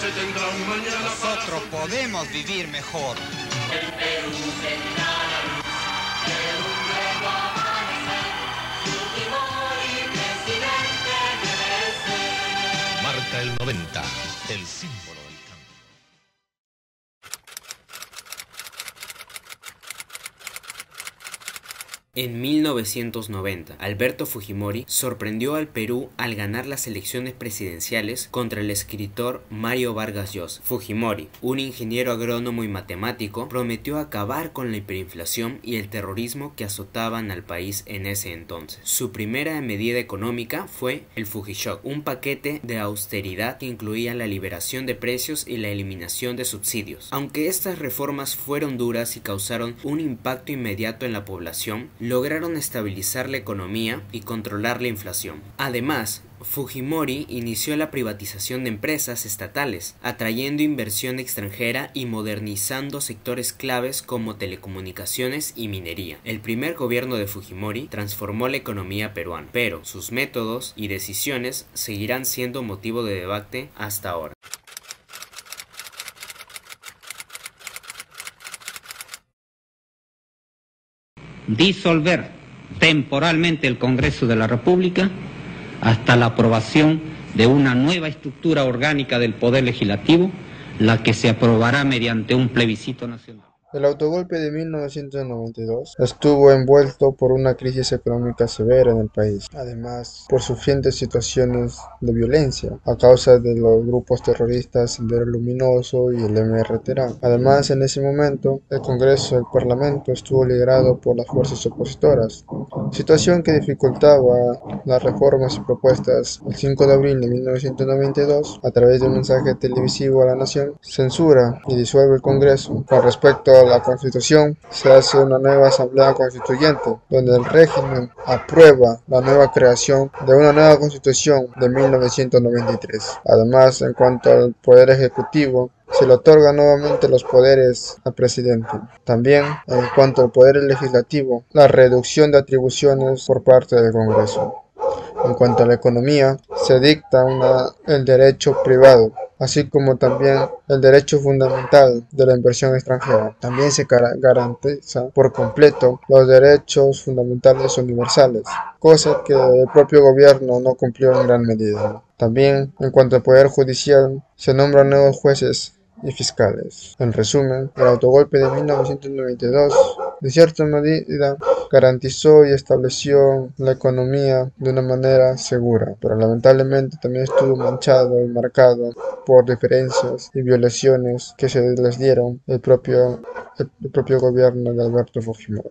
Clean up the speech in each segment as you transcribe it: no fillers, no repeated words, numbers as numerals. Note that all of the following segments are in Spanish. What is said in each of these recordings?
se tendrá un mañana. Nosotros podemos vivir mejor. El Perú tendrá la luz de un nuevo amanecer. Fujimori, presidente debe ser. Marca el 90, el símbolo del cambio. En 1990, Alberto Fujimori sorprendió al Perú al ganar las elecciones presidenciales contra el escritor Mario Vargas Llosa. Fujimori, un ingeniero agrónomo y matemático, prometió acabar con la hiperinflación y el terrorismo que azotaban al país en ese entonces. Su primera medida económica fue el Fujishock, un paquete de austeridad que incluía la liberación de precios y la eliminación de subsidios. Aunque estas reformas fueron duras y causaron un impacto inmediato en la población, lograron estabilizar la economía y controlar la inflación. Además, Fujimori inició la privatización de empresas estatales, atrayendo inversión extranjera y modernizando sectores claves como telecomunicaciones y minería. El primer gobierno de Fujimori transformó la economía peruana, pero sus métodos y decisiones seguirán siendo motivo de debate hasta ahora. Disolver temporalmente el Congreso de la República hasta la aprobación de una nueva estructura orgánica del Poder Legislativo, la que se aprobará mediante un plebiscito nacional. El autogolpe de 1992 estuvo envuelto por una crisis económica severa en el país, además por sufrientes situaciones de violencia a causa de los grupos terroristas Sendero Luminoso y el MRTA. Además, en ese momento, el Congreso del Parlamento estuvo liderado por las fuerzas opositoras, situación que dificultaba las reformas y propuestas. El 5 de abril de 1992, a través de un mensaje televisivo a la nación, censura y disuelve el Congreso. Con respecto a la Constitución, se hace una nueva Asamblea Constituyente, donde el régimen aprueba la nueva creación de una nueva Constitución de 1993. Además, en cuanto al Poder Ejecutivo, se le otorgan nuevamente los poderes al presidente. También, en cuanto al Poder Legislativo, la reducción de atribuciones por parte del Congreso. En cuanto a la economía, se dicta el derecho privado, así como también el derecho fundamental de la inversión extranjera. También se garantiza por completo los derechos fundamentales universales, cosa que el propio gobierno no cumplió en gran medida. También, en cuanto al Poder Judicial, se nombran nuevos jueces y fiscales. En resumen, el autogolpe de 1992, de cierta medida, garantizó y estableció la economía de una manera segura, pero lamentablemente también estuvo manchado y marcado por diferencias y violaciones que se les dieron el propio gobierno de Alberto Fujimori.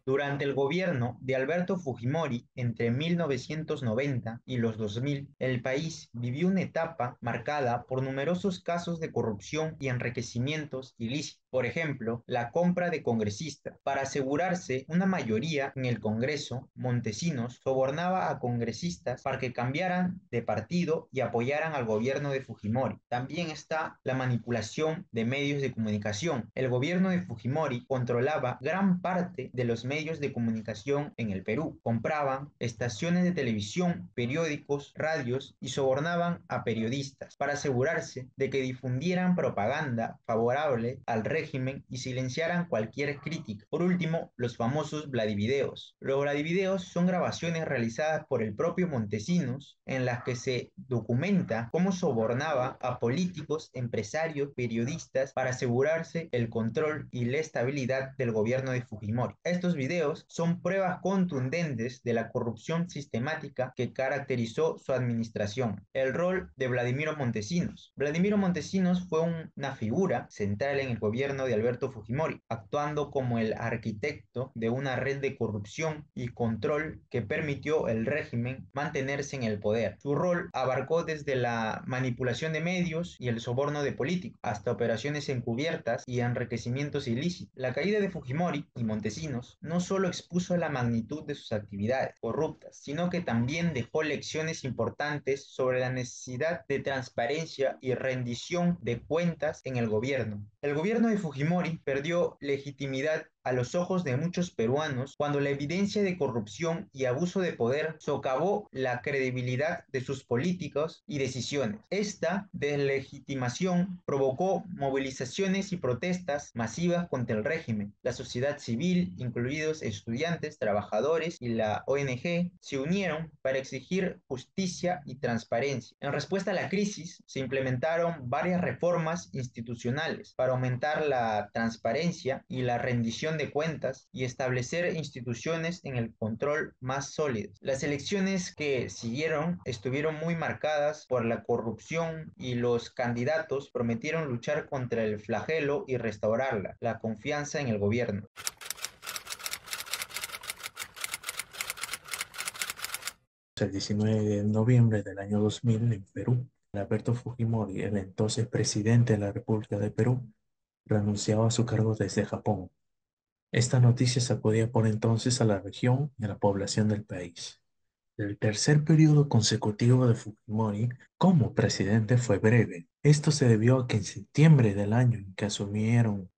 Durante el gobierno de Alberto Fujimori, entre 1990 y los 2000, el país vivió una etapa marcada por numerosos casos de corrupción y enriquecimientos ilícitos. Por ejemplo, la compra de congresistas. Para asegurarse una mayoría en el Congreso, Montesinos sobornaba a congresistas para que cambiaran de partido y apoyaran al gobierno de Fujimori. También está la manipulación de medios de comunicación. El gobierno de Fujimori controlaba gran parte de los medios de comunicación en el Perú. Compraban estaciones de televisión, periódicos, radios y sobornaban a periodistas para asegurarse de que difundieran propaganda favorable al régimen y silenciaran cualquier crítica. Por último, los famosos Vladivideos. Los Vladivideos son grabaciones realizadas por el propio Montesinos en las que se documenta cómo sobornaba a políticos, empresarios, periodistas para asegurarse el control y la estabilidad del gobierno de Fujimori. Estos videos son pruebas contundentes de la corrupción sistemática que caracterizó su administración. El rol de Vladimiro Montesinos. Vladimiro Montesinos fue una figura central en el gobierno de Alberto Fujimori, actuando como el arquitecto de una red de corrupción y control que permitió al régimen mantenerse en el poder. Su rol abarcó desde la manipulación de medios y el soborno de políticos, hasta operaciones encubiertas y enriquecimientos ilícitos. La caída de Fujimori y Montesinos no solo expuso la magnitud de sus actividades corruptas, sino que también dejó lecciones importantes sobre la necesidad de transparencia y rendición de cuentas en el gobierno. El gobierno de Fujimori perdió legitimidad a los ojos de muchos peruanos cuando la evidencia de corrupción y abuso de poder socavó la credibilidad de sus políticos y decisiones. Esta deslegitimación provocó movilizaciones y protestas masivas contra el régimen. La sociedad civil, incluidos estudiantes, trabajadores y la ONG, se unieron para exigir justicia y transparencia. En respuesta a la crisis, se implementaron varias reformas institucionales para aumentar la transparencia y la rendición de cuentas y establecer instituciones en el control más sólidas. Las elecciones que siguieron estuvieron muy marcadas por la corrupción y los candidatos prometieron luchar contra el flagelo y restaurarla, la confianza en el gobierno. El 19 de noviembre del año 2000 en Perú, Alberto Fujimori, el entonces presidente de la República de Perú, renunciaba a su cargo desde Japón. Esta noticia sacudía por entonces a la región y a la población del país. El tercer periodo consecutivo de Fujimori como presidente fue breve. Esto se debió a que en septiembre del año en que asumió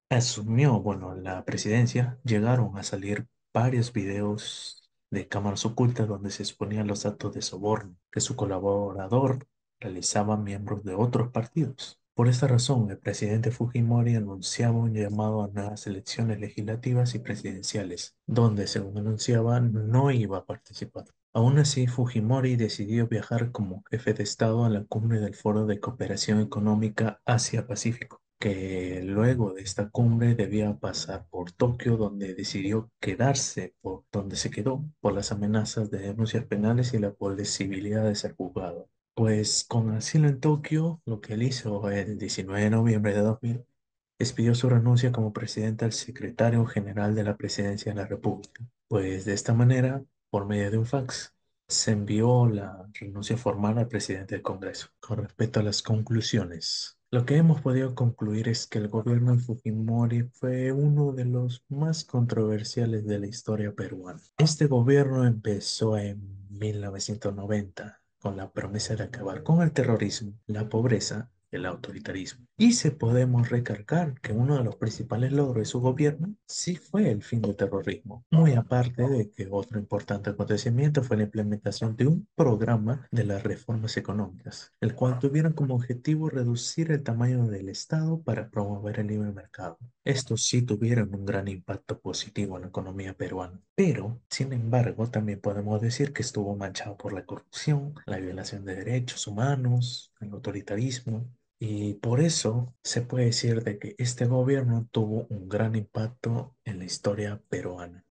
la presidencia, llegaron a salir varios videos de cámaras ocultas donde se exponían los actos de soborno que su colaborador realizaba a miembros de otros partidos. Por esta razón, el presidente Fujimori anunciaba un llamado a nuevas elecciones legislativas y presidenciales, donde, según anunciaba, no iba a participar. Aún así, Fujimori decidió viajar como jefe de Estado a la cumbre del Foro de Cooperación Económica Asia-Pacífico, que luego de esta cumbre debía pasar por Tokio, donde decidió quedarse por donde se quedó por las amenazas de denuncias penales y la posibilidad de ser juzgado. Pues con asilo en Tokio, lo que él hizo el 19 de noviembre de 2000, expidió su renuncia como presidente al secretario general de la Presidencia de la República. Pues de esta manera, por medio de un fax, se envió la renuncia formal al presidente del Congreso. Con respecto a las conclusiones, lo que hemos podido concluir es que el gobierno de Fujimori fue uno de los más controversiales de la historia peruana. Este gobierno empezó en 1990 con la promesa de acabar con el terrorismo, la pobreza, el autoritarismo. Y se podemos recargar que uno de los principales logros de su gobierno sí fue el fin del terrorismo, muy aparte de que otro importante acontecimiento fue la implementación de un programa de las reformas económicas, el cual tuvieron como objetivo reducir el tamaño del Estado para promover el libre mercado. Estos sí tuvieron un gran impacto positivo en la economía peruana, pero, sin embargo, también podemos decir que estuvo manchado por la corrupción, la violación de derechos humanos, el autoritarismo, y por eso se puede decir de que este gobierno tuvo un gran impacto en la historia peruana.